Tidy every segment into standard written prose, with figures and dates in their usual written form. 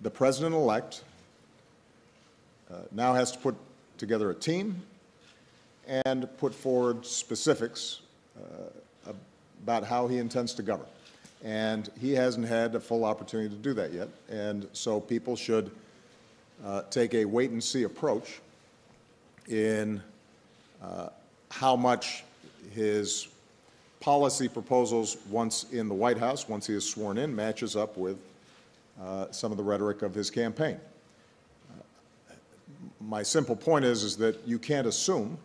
the president-elect now has to put together a team and put forward specifics about how he intends to govern. And he hasn't had a full opportunity to do that yet. And so people should take a wait-and-see approach in how much his policy proposals, once in the White House, once he is sworn in, matches up with some of the rhetoric of his campaign. My simple point is that you can't assume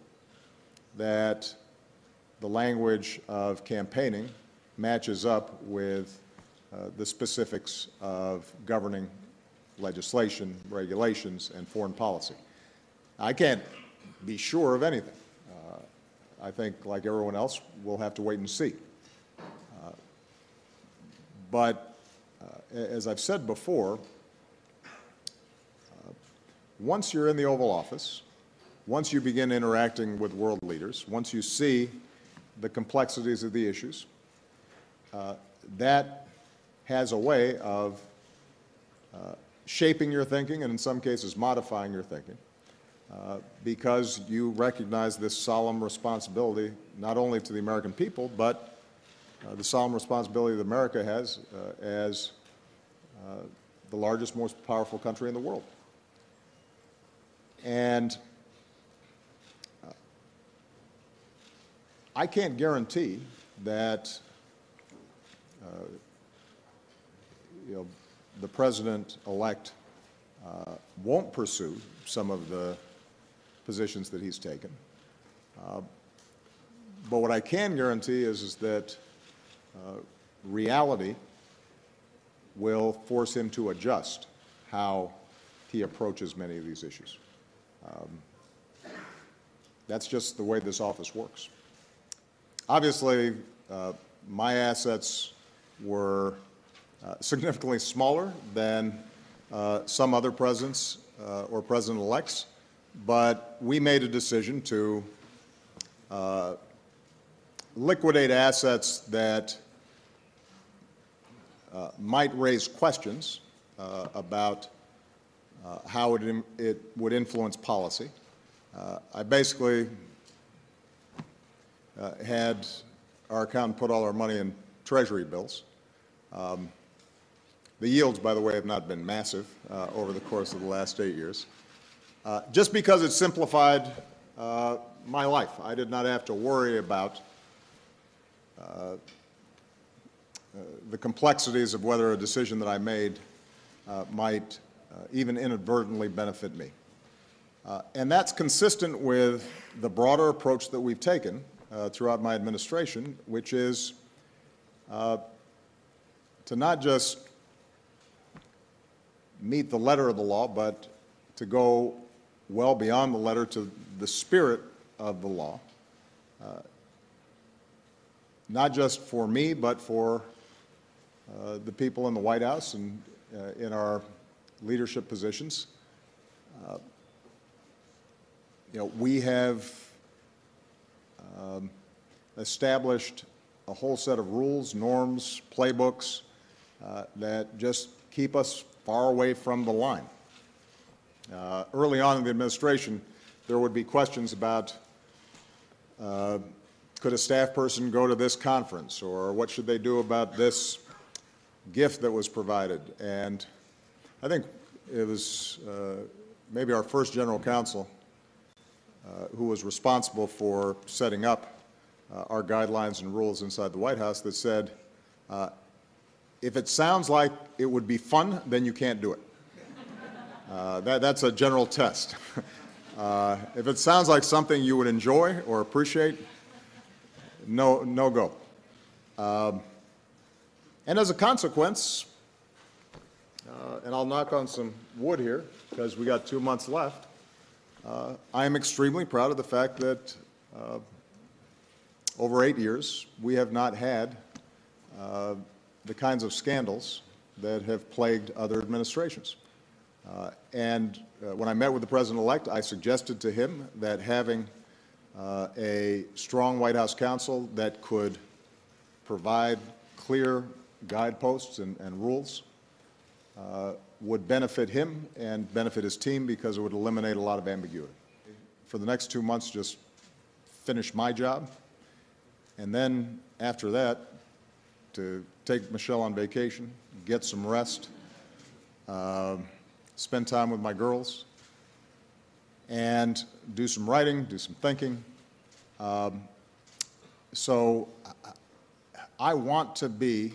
that the language of campaigning matches up with the specifics of governing legislation, regulations, and foreign policy. I can't be sure of anything. I think, like everyone else, we'll have to wait and see. But as I've said before, once you're in the Oval Office, once you begin interacting with world leaders, once you see the complexities of the issues, that has a way of shaping your thinking and in some cases modifying your thinking because you recognize this solemn responsibility not only to the American people but the solemn responsibility that America has as the largest, most powerful country in the world. And I can't guarantee that the president-elect won't pursue some of the positions that he's taken. But what I can guarantee is that reality will force him to adjust how he approaches many of these issues. That's just the way this office works. Obviously, my assets were significantly smaller than some other presidents or president-elects, but we made a decision to liquidate assets that might raise questions about how it would influence policy. I basically had our accountant put all our money in Treasury bills. The yields, by the way, have not been massive over the course of the last 8 years. Just because it simplified my life. I did not have to worry about the complexities of whether a decision that I made might even inadvertently benefit me. And that's consistent with the broader approach that we've taken throughout my administration, which is to not just meet the letter of the law, but to go well beyond the letter to the spirit of the law, not just for me, but for the people in the White House and in our leadership positions. We have established a whole set of rules, norms, playbooks that just keep us far away from the line. Early on in the administration, there would be questions about could a staff person go to this conference, or what should they do about this gift that was provided? And I think it was maybe our first general counsel who was responsible for setting up our guidelines and rules inside the White House that said, if it sounds like it would be fun, then you can't do it. That's a general test. If it sounds like something you would enjoy or appreciate, no go. And as a consequence, and I'll knock on some wood here because we got 2 months left, I am extremely proud of the fact that over 8 years we have not had the kinds of scandals that have plagued other administrations. And when I met with the President-elect, I suggested to him that having a strong White House counsel that could provide clear guideposts and rules would benefit him and benefit his team because it would eliminate a lot of ambiguity. For the next 2 months, just finish my job, and then after that, to take Michelle on vacation, get some rest, spend time with my girls, and do some writing, do some thinking. So I want to be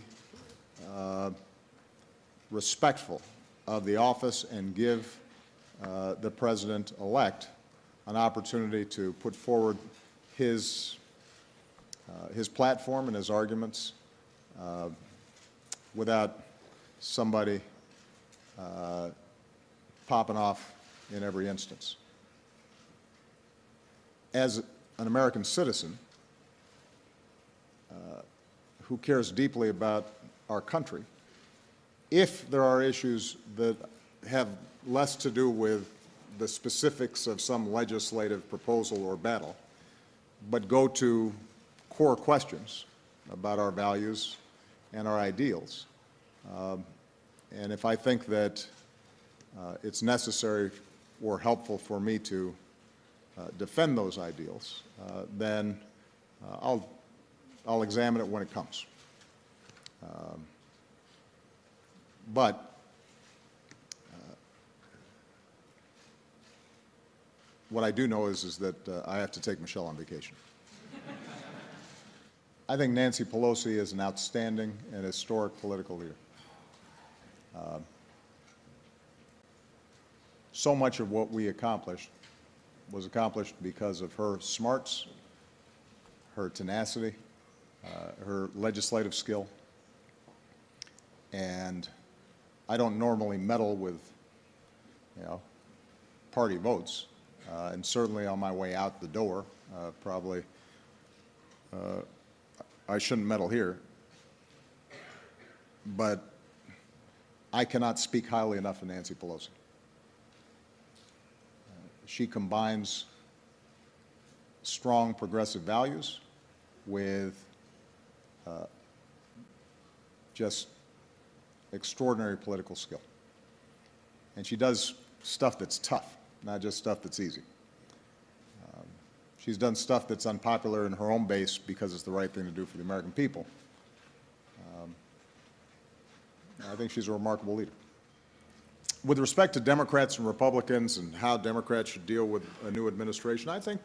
respectful of the office and give the President-elect an opportunity to put forward his platform and his arguments without somebody popping off in every instance. As an American citizen who cares deeply about our country, if there are issues that have less to do with the specifics of some legislative proposal or battle, but go to core questions about our values and our ideals, and if I think that it's necessary or helpful for me to defend those ideals, then I'll examine it when it comes. But what I do know is that I have to take Michelle on vacation. I think Nancy Pelosi is an outstanding and historic political leader. So much of what we accomplished was accomplished because of her smarts, her tenacity, her legislative skill, and I don't normally meddle with, party votes, and certainly on my way out the door, probably I shouldn't meddle here, but I cannot speak highly enough of Nancy Pelosi. She combines strong progressive values with just extraordinary political skill. And she does stuff that's tough, not just stuff that's easy. She's done stuff that's unpopular in her own base because it's the right thing to do for the American people. I think she's a remarkable leader. With respect to Democrats and Republicans and how Democrats should deal with a new administration, I think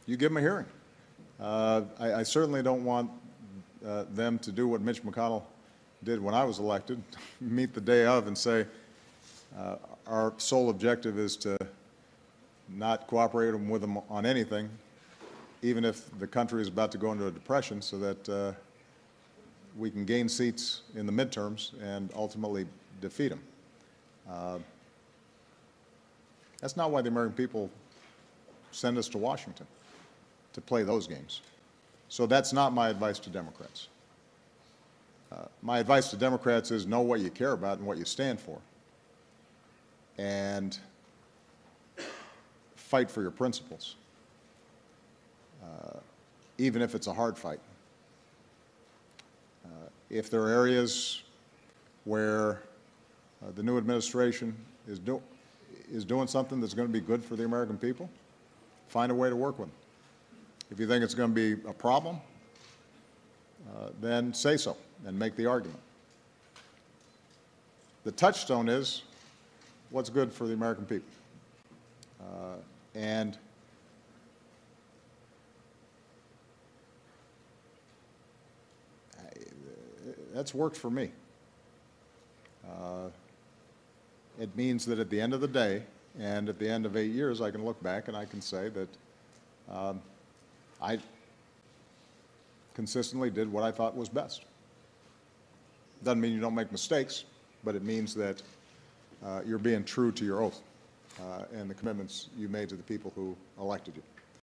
you give them a hearing. I certainly don't want them to do what Mitch McConnell did when I was elected, meet the day of and say, our sole objective is to not cooperate with them on anything, even if the country is about to go into a depression, so that we can gain seats in the midterms and ultimately defeat them. That's not why the American people send us to Washington, to play those games. So that's not my advice to Democrats. My advice to Democrats is know what you care about and what you stand for, and fight for your principles, even if it's a hard fight. If there are areas where the new administration is doing something that's going to be good for the American people, find a way to work with them. If you think it's going to be a problem, then say so and make the argument. The touchstone is what's good for the American people. And that's worked for me. It means that at the end of the day and at the end of 8 years, I can look back and I can say that I consistently did what I thought was best. Doesn't mean you don't make mistakes, but it means that you're being true to your oath and the commitments you made to the people who elected you.